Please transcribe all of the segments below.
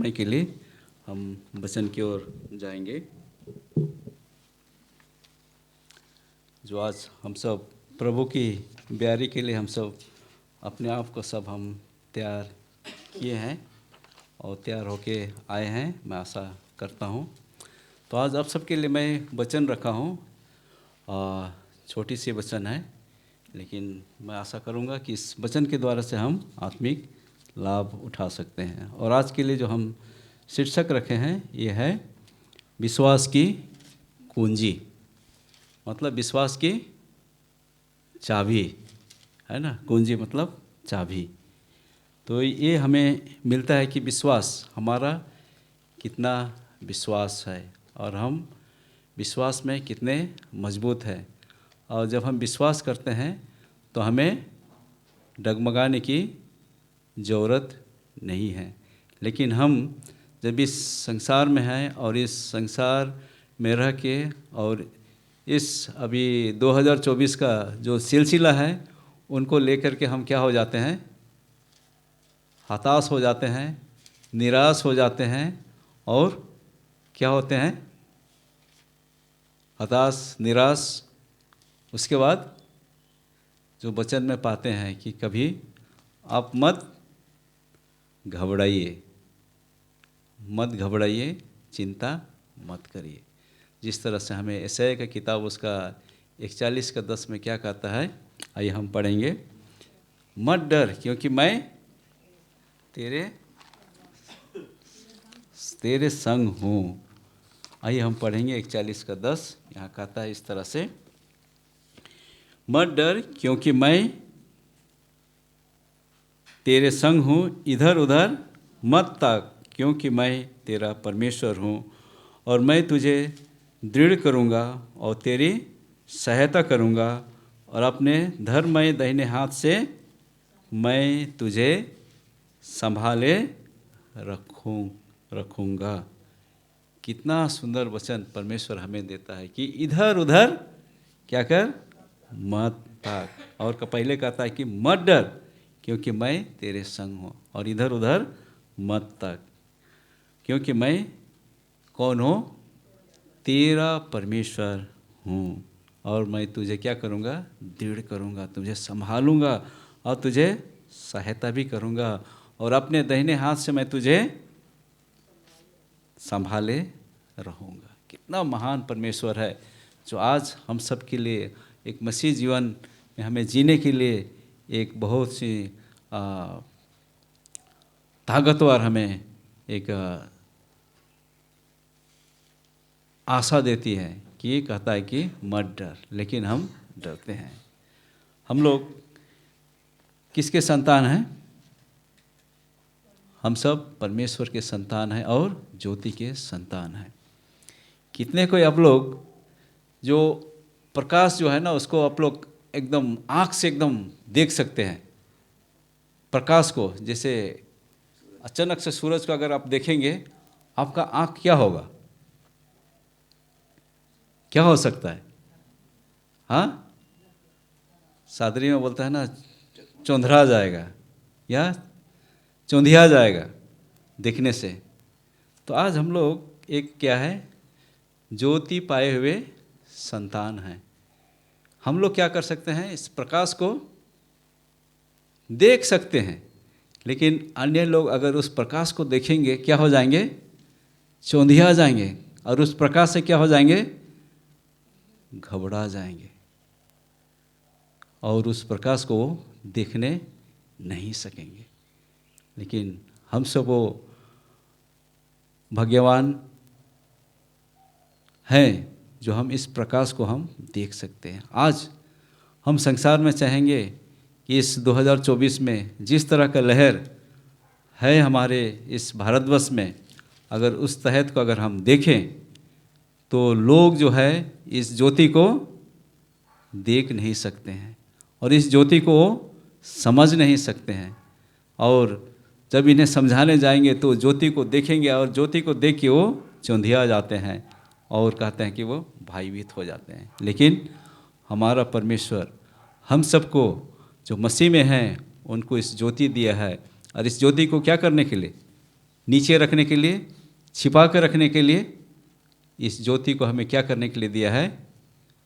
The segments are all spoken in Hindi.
पढ़ने के लिए हम वचन की ओर जाएंगे। जो आज हम सब प्रभु की ब्यारी के लिए हम सब अपने आप को सब हम तैयार किए हैं और तैयार होके आए हैं, मैं आशा करता हूँ। तो आज आप सबके लिए मैं वचन रखा हूँ। छोटी सी वचन है, लेकिन मैं आशा करूँगा कि इस वचन के द्वारा से हम आत्मिक लाभ उठा सकते हैं। और आज के लिए जो हम शीर्षक रखे हैं ये है विश्वास की कुंजी, मतलब विश्वास की चाबी है ना। कुंजी मतलब चाबी। तो ये हमें मिलता है कि विश्वास हमारा कितना विश्वास है और हम विश्वास में कितने मजबूत हैं। और जब हम विश्वास करते हैं तो हमें डगमगाने की ज़रूरत नहीं है। लेकिन हम जब इस संसार में हैं और इस संसार में रह के और इस अभी 2024 का जो सिलसिला है उनको लेकर के हम क्या हो जाते हैं, हताश हो जाते हैं, निराश हो जाते हैं और क्या होते हैं, हताश निराश। उसके बाद जो वचन में पाते हैं कि कभी आप मत घबराइए, मत घबराइए, चिंता मत करिए। जिस तरह से हमें यशायाह का किताब उसका 41:10 में क्या कहता है, आइए हम पढ़ेंगे। मत डर क्योंकि मैं तेरे संग हूँ। आइए हम पढ़ेंगे 41:10। यहाँ कहता है इस तरह से, मत डर क्योंकि मैं तेरे संग हूँ, इधर उधर मत ताक क्योंकि मैं तेरा परमेश्वर हूँ और मैं तुझे दृढ़ करूँगा और तेरी सहायता करूँगा और अपने धर्ममय दाहिने हाथ से मैं तुझे संभाले रखूँगा। कितना सुंदर वचन परमेश्वर हमें देता है कि इधर उधर क्या कर मत ताक। और पहले कहता है कि मत डर क्योंकि मैं तेरे संग हूँ और इधर उधर मत ताक क्योंकि मैं कौन हूँ, तेरा परमेश्वर हूँ और मैं तुझे क्या करूँगा, दृढ़ करूँगा, तुझे संभालूँगा और तुझे सहायता भी करूँगा और अपने दाहिने हाथ से मैं तुझे संभाले रहूँगा। कितना महान परमेश्वर है जो आज हम सब के लिए एक मसीह जीवन में हमें जीने के लिए एक बहुत सी ताकतवर हमें एक आशा देती है कि ये कहता है कि मत डर, लेकिन हम डरते हैं। हम लोग किसके संतान हैं? हम सब परमेश्वर के संतान हैं और ज्योति के संतान हैं। कितने कोई आप लोग जो प्रकाश जो है ना उसको आप लोग एकदम आँख से एकदम देख सकते हैं प्रकाश को। जैसे अचानक से सूरज को अगर आप देखेंगे, आपका आँख क्या होगा, क्या हो सकता है? हाँ, सादरी में बोलता है ना, चौंधरा जाएगा या चौंधिया जाएगा देखने से। तो आज हम लोग एक क्या है, ज्योति पाए हुए संतान हैं। हम लोग क्या कर सकते हैं, इस प्रकाश को देख सकते हैं, लेकिन अन्य लोग अगर उस प्रकाश को देखेंगे क्या हो जाएंगे, चौंधिया जाएंगे और उस प्रकाश से क्या हो जाएंगे, घबरा जाएंगे और उस प्रकाश को देखने नहीं सकेंगे। लेकिन हम सब वो भाग्यवान हैं जो हम इस प्रकाश को हम देख सकते हैं। आज हम संसार में चाहेंगे कि इस 2024 में जिस तरह का लहर है हमारे इस भारतवर्ष में, अगर उस तहत को अगर हम देखें तो लोग जो है इस ज्योति को देख नहीं सकते हैं और इस ज्योति को समझ नहीं सकते हैं। और जब इन्हें समझाने जाएंगे तो ज्योति को देखेंगे और ज्योति को देख के वो चौंधिया जाते हैं और कहते हैं कि वो भयभीत हो जाते हैं। लेकिन हमारा परमेश्वर हम सबको जो मसीह में हैं उनको इस ज्योति दिया है और इस ज्योति को क्या करने के लिए, नीचे रखने के लिए, छिपा कर रखने के लिए, इस ज्योति को हमें क्या करने के लिए दिया है?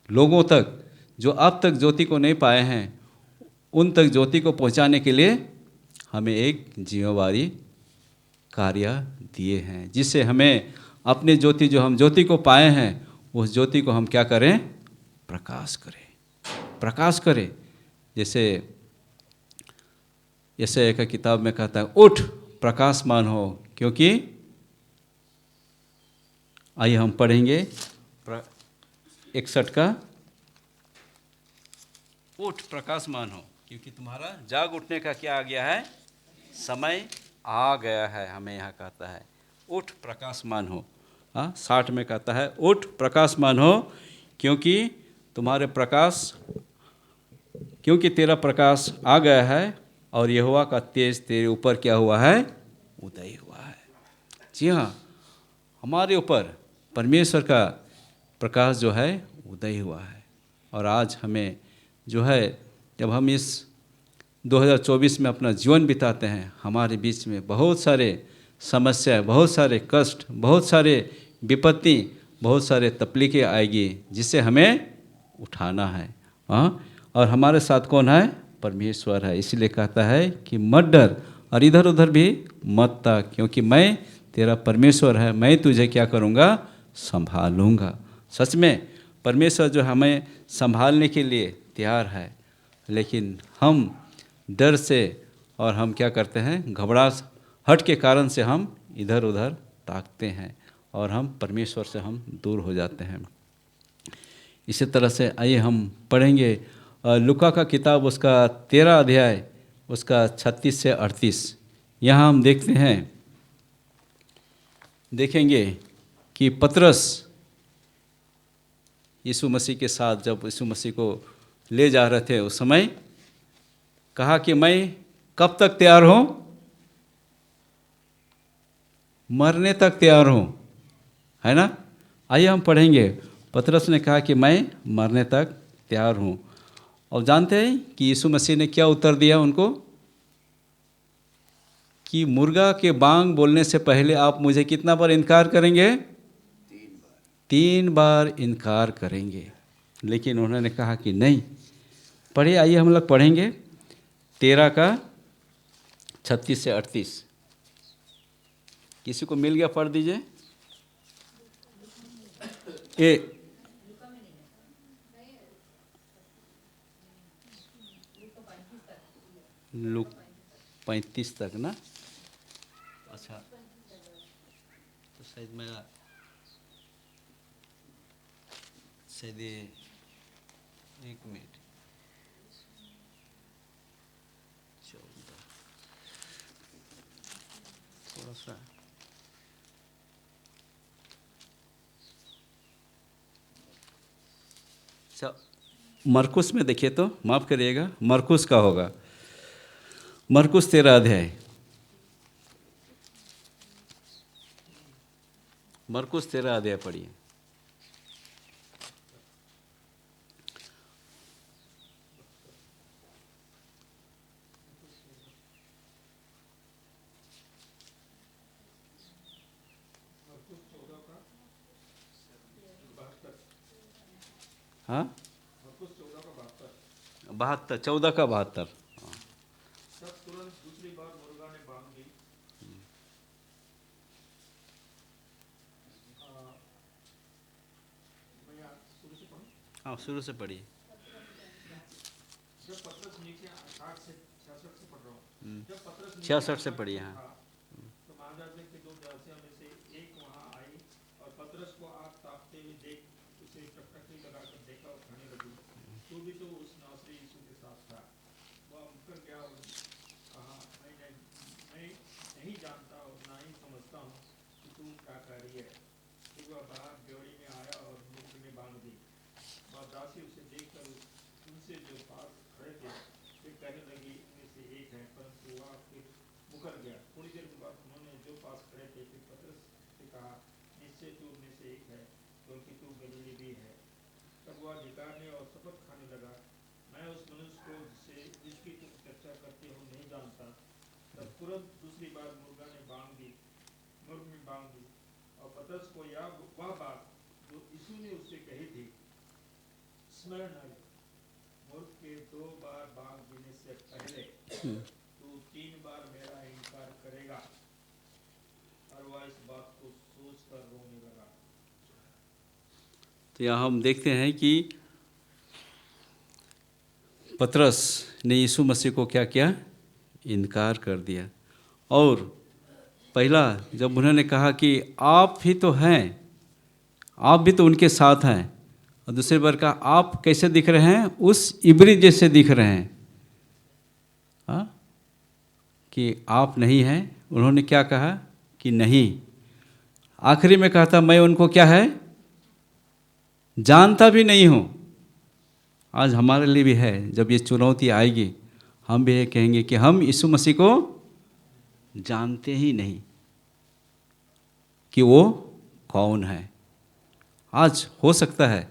लोगों तक, जो अब तक ज्योति को नहीं पाए हैं, उन तक ज्योति को पहुंचाने के लिए हमें एक जिम्मेवारी कार्य दिए हैं, जिससे हमें अपने ज्योति, जो हम ज्योति को पाए हैं, उस ज्योति को हम क्या करें? प्रकाश करें, प्रकाश करें। जैसे यशायाह का किताब में कहता है, उठ प्रकाशमान हो, क्योंकि आइए हम पढ़ेंगे 61 का, उठ प्रकाशमान हो, क्योंकि तुम्हारा जाग उठने का क्या आ गया है? समय आ गया है। हमें यहाँ कहता है उठ प्रकाशमान हो। हाँ, 60 में कहता है उठ प्रकाशमान हो, क्योंकि तुम्हारे प्रकाश, क्योंकि तेरा प्रकाश आ गया है और यहोवा का तेज तेरे ऊपर क्या हुआ है? उदय हुआ है। जी हाँ, हमारे ऊपर परमेश्वर का प्रकाश जो है उदय हुआ है। और आज हमें जो है, जब हम इस 2024 में अपना जीवन बिताते हैं, हमारे बीच में बहुत सारे समस्या, बहुत सारे कष्ट, बहुत सारे विपत्ति, बहुत सारे तकलीफें आएगी, जिसे हमें उठाना है। हाँ, और हमारे साथ कौन है? परमेश्वर है। इसलिए कहता है कि मत डर और इधर उधर भी मत ताक, क्योंकि मैं तेरा परमेश्वर है, मैं तुझे क्या करूँगा? संभालूँगा। सच में परमेश्वर जो हमें संभालने के लिए तैयार है, लेकिन हम डर से और हम क्या करते हैं? घबराहट के कारण से हम इधर उधर ताकते हैं और हम परमेश्वर से हम दूर हो जाते हैं। इसी तरह से आइए हम पढ़ेंगे लूका का किताब, उसका 13 अध्याय, उसका 36 से 38। यहाँ हम देखेंगे कि पतरस यीशु मसीह के साथ जब यीशु मसीह को ले जा रहे थे, उस समय कहा कि मैं कब तक तैयार हूँ? मरने तक तैयार हूँ, है ना? आइए हम पढ़ेंगे। पतरस ने कहा कि मैं मरने तक तैयार हूँ। और जानते हैं कि यीशु मसीह ने क्या उत्तर दिया उनको? कि मुर्गा के बांग बोलने से पहले आप मुझे कितना बार इनकार करेंगे? 3 बार इनकार करेंगे। लेकिन उन्होंने कहा कि नहीं। पढ़िए, आइए हम लोग पढ़ेंगे 13 का 36 से 38। किसी को मिल गया? पढ़ दीजिए। लूक 35 तक ना? अच्छा, तो शायद मेरा शायद ये, एक मिनट, 14 थोड़ा सा, अच्छा मरकुस में देखिए तो, माफ़ करिएगा, मरकुस का होगा, मरकुस 13 अध्याय, मरकुस 13 अध्याय पढ़िए। हाँ, 72, 14 का 72। तब तुरंत दूसरी बार मुर्गा ने बांग दी। मैं यहाँ शुरू से पढ़ूं? हाँ, शुरू से पढ़िए। जब पतरस नीचे 60 से 66 से पढ़ रहा हूँ। जब पतरस नीचे 66 से आकाश पढ़िए। में हाँ, था, तो महायाजक के 2 दासियों में से एक वहाँ आई और पतरस को आग तापते हुए देख उसे टकटकी लगाकर देखा और कहने लगी, तू भी तो उस नासरी यीशु के साथ था। वह मुकर गया और कहा, मैं नहीं जानता और ना ही समझता हूँ कि तू क्या कह रही है। फिर वह बाहर ड्योढ़ी में आया और मुर्गे ने बांध दी। वह दासी उसे देखकर उनसे जो पास खड़े थे वे कहने लगी, इनमें से एक है, परंतु वह फिर मुकर गया। थोड़ी देर के बाद उन्होंने जो पास खड़े थे फिर पतरस से कहा, निश्चय तू उनमें से एक है, क्योंकि तू गलीली भी है। तब वह धिक्कारने और शपथ खाने लगा, मैं उस मनुष्य को जिसकी तुम चर्चा करते हो नहीं जानता। तब तुरंत दूसरी बार मुर्गा ने बांग दी। स्वर्ग में बांध दी। और पतरस को वह बात जो यीशु ने उससे कही थी स्मरण आई, मूर्ख के 2 बार बांध देने से पहले तू 3 बार मेरा इनकार करेगा। और वह इस बात को सोचकर रोने लगा। तो यहाँ हम देखते हैं कि पतरस ने यीशु मसीह को क्या किया, इनकार कर दिया। और पहला जब उन्होंने कहा कि आप ही तो हैं, आप भी तो उनके साथ हैं, और दूसरी बार कहा आप कैसे दिख रहे हैं, उस इब्री जैसे दिख रहे हैं, हाँ, कि आप नहीं हैं। उन्होंने क्या कहा कि नहीं। आखिरी में कहा था मैं उनको क्या है, जानता भी नहीं हूँ। आज हमारे लिए भी है, जब ये चुनौती आएगी हम भी ये कहेंगे कि हम यीशु मसीह को जानते ही नहीं कि वो कौन है। आज हो सकता है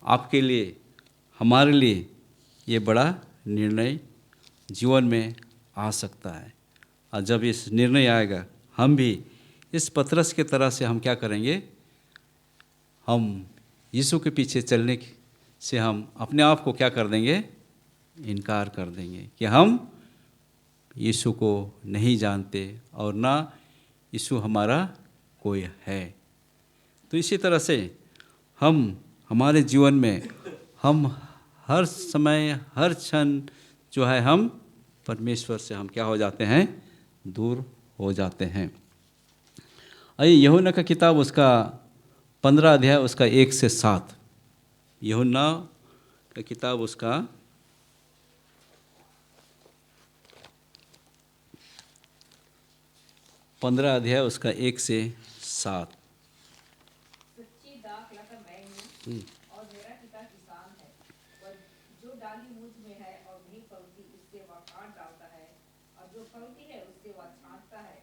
आपके लिए, हमारे लिए ये बड़ा निर्णय जीवन में आ सकता है। और जब इस निर्णय आएगा हम भी इस पतरस के तरह से हम क्या करेंगे, हम यीशु के पीछे चलने से हम अपने आप को क्या कर देंगे, इनकार कर देंगे कि हम यीशु को नहीं जानते और ना यीशु हमारा कोई है। तो इसी तरह से हम हमारे जीवन में हम हर समय हर क्षण जो है हम परमेश्वर से हम क्या हो जाते हैं, दूर हो जाते हैं। आइए यूहन्ना का किताब उसका 15 अध्याय उसका 1 से 7, यूहन्ना का किताब उसका 15 अध्याय उसका 1 से 7। सच्ची दाखलता मैं हूँ और मेरा पिता किसान है। वह जो डाली मुझ में है और नहीं फलती उससे वह काट डालता है, और जो फलती है उससे वह छांटता है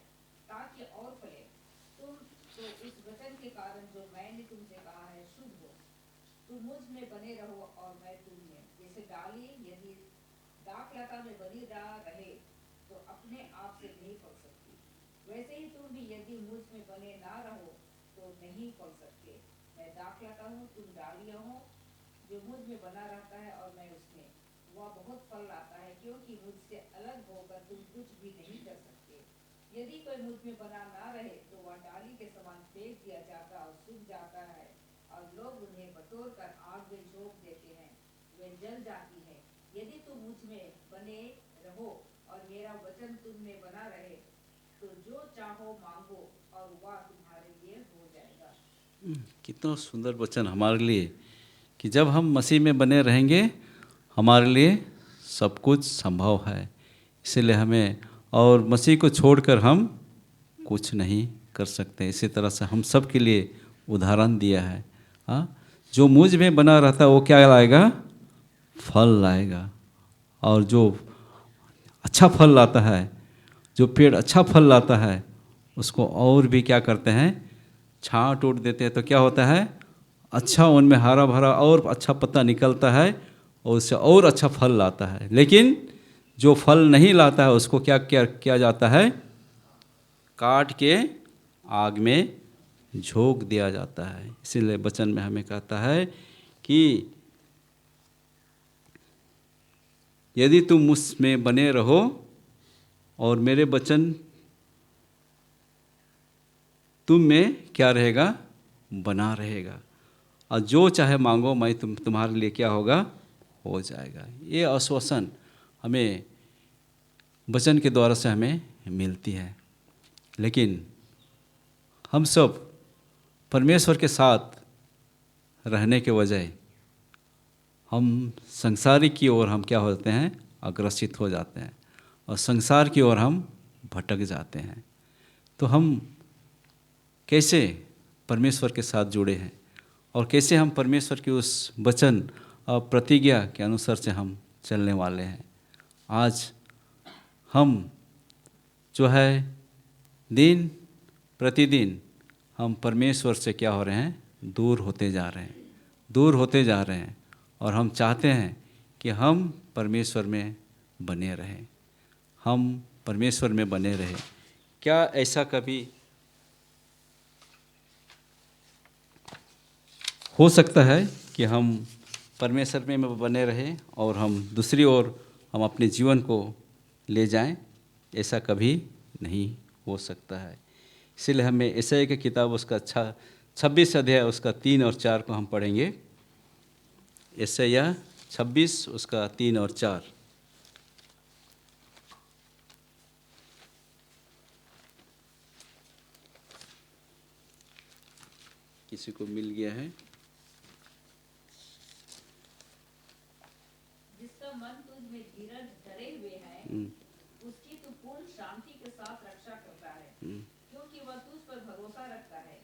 ताकि और फले। तुम तो उस वचन के कारण जो मैंने तुमसे कहा है शुद्ध हो। तुम मुझ में बने रहो और मैं तुम में। जैसे डाली यदि दाखलता में बनी रहे तो अपने आप से नहीं फल सकती, वैसे ही तुम भी यदि मुझ में बने ना रहो तो नहीं फल सकते। मैं दाखलता हूँ, तुम डालियाँ हो। जो मुझ में बना रहता है और मैं उसमें, वह बहुत फल लाता है, क्योंकि मुझसे अलग होकर तुम कुछ भी नहीं कर सकते। यदि कोई मुझ में बना ना रहे तो वह डाली के समान फेंक दिया जाता और सूख जाता है, और लोग उन्हें बटोर कर आग में झोंक देते हैं, वे जल जाती है। यदि तुम मुझ में बने रहो और मेरा वचन तुम में बना रहे तो जो चाहो मांगो और वह तुम्हारे लिए हो जाएगा। कितना सुंदर वचन हमारे लिए कि जब हम मसीह में बने रहेंगे हमारे लिए सब कुछ संभव है। इसीलिए हमें और मसीह को छोड़कर हम कुछ नहीं कर सकते। इसी तरह से हम सब के लिए उदाहरण दिया है। हाँ, जो मुझ में बना रहता है वो क्या लाएगा, फल लाएगा। और जो अच्छा फल लाता है, जो पेड़ अच्छा फल लाता है, उसको और भी क्या करते हैं, छांट उट देते हैं। तो क्या होता है, अच्छा उनमें हरा भरा और अच्छा पत्ता निकलता है और उससे और अच्छा फल लाता है। लेकिन जो फल नहीं लाता है उसको क्या किया जाता है, काट के आग में झोंक दिया जाता है। इसीलिए वचन में हमें कहता है कि यदि तुम मुझ में बने रहो और मेरे वचन तुम में क्या रहेगा, बना रहेगा, और जो चाहे मांगो मैं तुम्हारे लिए क्या होगा, हो जाएगा। ये आश्वासन हमें वचन के द्वारा से हमें मिलती है। लेकिन हम सब परमेश्वर के साथ रहने के बजाय हम संसारिक की ओर हम क्या होते हैं, अग्रसित हो जाते हैं और संसार की ओर हम भटक जाते हैं। तो हम कैसे परमेश्वर के साथ जुड़े हैं और कैसे हम परमेश्वर की उस वचन और प्रतिज्ञा के अनुसार से हम चलने वाले हैं। आज हम जो है दिन प्रतिदिन हम परमेश्वर से क्या हो रहे हैं, दूर होते जा रहे हैं, दूर होते जा रहे हैं। और हम चाहते हैं कि हम परमेश्वर में बने रहें, हम परमेश्वर में बने रहें। क्या ऐसा कभी हो सकता है कि हम परमेश्वर में बने रहें और हम दूसरी ओर हम अपने जीवन को ले जाएं, ऐसा कभी नहीं हो सकता है। इसलिए हमें यशायाह की किताब उसका 26 अध्याय उसका 3 और 4 को हम पढ़ेंगे। यशायाह 26 उसका 3 और 4। किसी को मिल गया है? जिसका मन तुझ में धीरज धरे हुए है, उसकी तू पूर्ण शांति के साथ रक्षा करता है, क्योंकि वह तुझ पर भरोसा रखता है।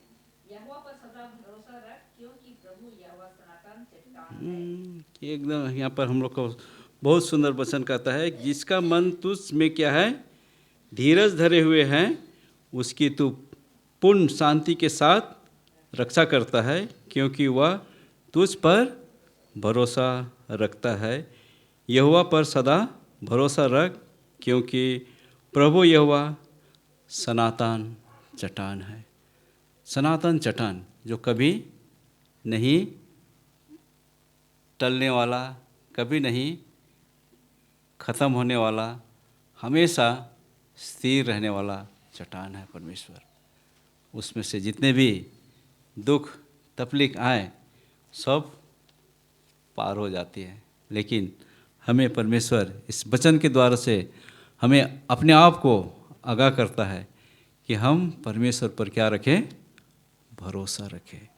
यहोवा पर सदा भरोसा रख, क्योंकि प्रभु यहोवा सनातन चट्टान है। एकदम यहाँ पर हम लोग को बहुत सुंदर वचन कहता है, जिसका मन तुझ में क्या है, धीरज धरे हुए हैं, उसकी तू पूर्ण शांति के साथ रक्षा करता है, क्योंकि वह तुझ पर भरोसा रखता है। यहोवा पर सदा भरोसा रख, क्योंकि प्रभु यहोवा सनातन चट्टान है। सनातन चट्टान जो कभी नहीं टलने वाला, कभी नहीं ख़त्म होने वाला, हमेशा स्थिर रहने वाला चट्टान है परमेश्वर। उसमें से जितने भी दुख तकलीफ आए सब पार हो जाती है, लेकिन हमें परमेश्वर इस वचन के द्वारा से हमें अपने आप को आगाह करता है कि हम परमेश्वर पर क्या रखें, भरोसा रखें,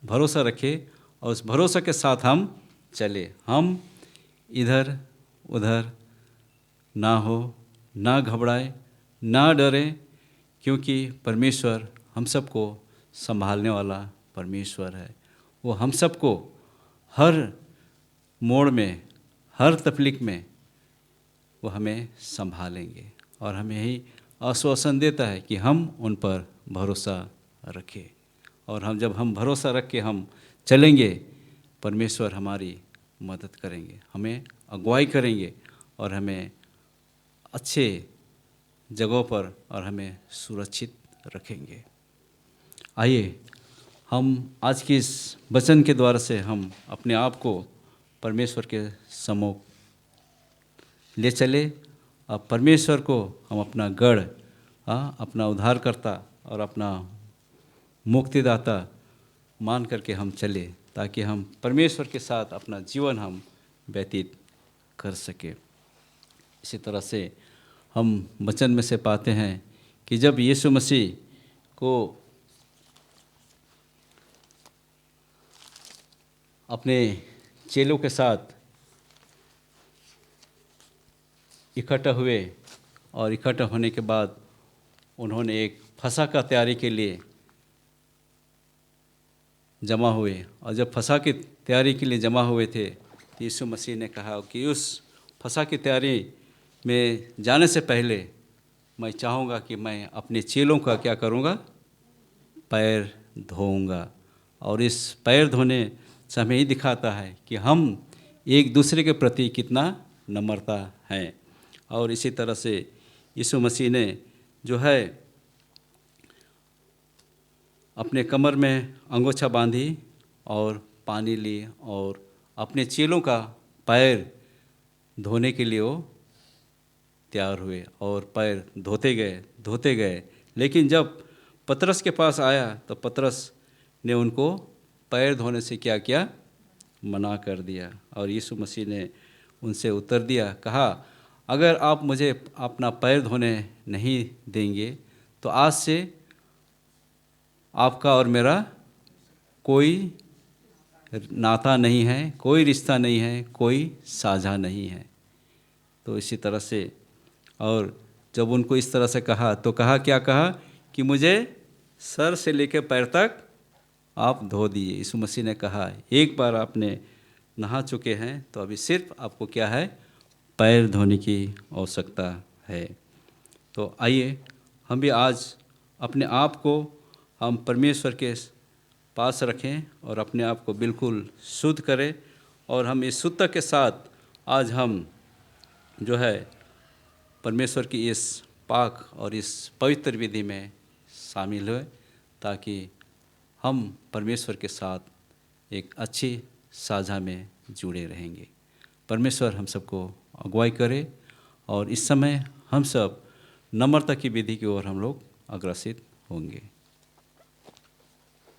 भरोसा रखें और उस भरोसा के साथ हम चले। हम इधर उधर ना हो, ना घबराए, ना डरे, क्योंकि परमेश्वर हम सबको संभालने वाला परमेश्वर है। वो हम सबको हर मोड़ में, हर तकलीफ में वो हमें संभालेंगे और हमें यही आश्वासन देता है कि हम उन पर भरोसा रखें। और जब हम भरोसा रख के हम चलेंगे, परमेश्वर हमारी मदद करेंगे, हमें अगुवाई करेंगे और हमें अच्छे जगहों पर और हमें सुरक्षित रखेंगे। आइए हम आज के इस वचन के द्वारा से हम अपने आप को परमेश्वर के सम्मुख ले चले। अब परमेश्वर को हम अपना गढ़, अपना उद्धारकर्ता और अपना मुक्तिदाता मान करके हम चले, ताकि हम परमेश्वर के साथ अपना जीवन हम व्यतीत कर सके। इसी तरह से हम वचन में से पाते हैं कि जब यीशु मसीह को अपने चेलों के साथ इकट्ठा हुए और इकट्ठा होने के बाद उन्होंने एक फसह का तैयारी के लिए जमा हुए, और जब फसह की तैयारी के लिए जमा हुए थे तो यीशु मसीह ने कहा कि उस फसह की तैयारी में जाने से पहले मैं चाहूँगा कि मैं अपने चेलों का क्या करूँगा, पैर धोऊँगा। और इस पैर धोने से हमें ये दिखाता है कि हम एक दूसरे के प्रति कितना नम्रता है। और इसी तरह से यीशु मसीह ने जो है अपने कमर में अंगोछा बांधी और पानी ली और अपने चेलों का पैर धोने के लिए वो तैयार हुए और पैर धोते गए। लेकिन जब पतरस के पास आया तो पतरस ने उनको पैर धोने से क्या किया, मना कर दिया। और यीशु मसीह ने उनसे उत्तर दिया, कहा अगर आप मुझे अपना पैर धोने नहीं देंगे तो आज से आपका और मेरा कोई नाता नहीं है, कोई रिश्ता नहीं है, कोई साझा नहीं है। तो इसी तरह से, और जब उनको इस तरह से कहा तो कहा, क्या कहा कि मुझे सर से लेकर पैर तक आप धो दिए। यीशु मसीह ने कहा एक बार आपने नहा चुके हैं तो अभी सिर्फ आपको क्या है, पैर धोने की आवश्यकता है। तो आइए हम भी आज अपने आप को हम परमेश्वर के पास रखें और अपने आप को बिल्कुल शुद्ध करें, और हम इस शुद्धता के साथ आज हम जो है परमेश्वर की इस पाक और इस पवित्र विधि में शामिल हुए, ताकि हम परमेश्वर के साथ एक अच्छी साझा में जुड़े रहेंगे। परमेश्वर हम सबको अगुवाई करे और इस समय हम सब नम्रता की विधि की ओर हम लोग अग्रसित होंगे।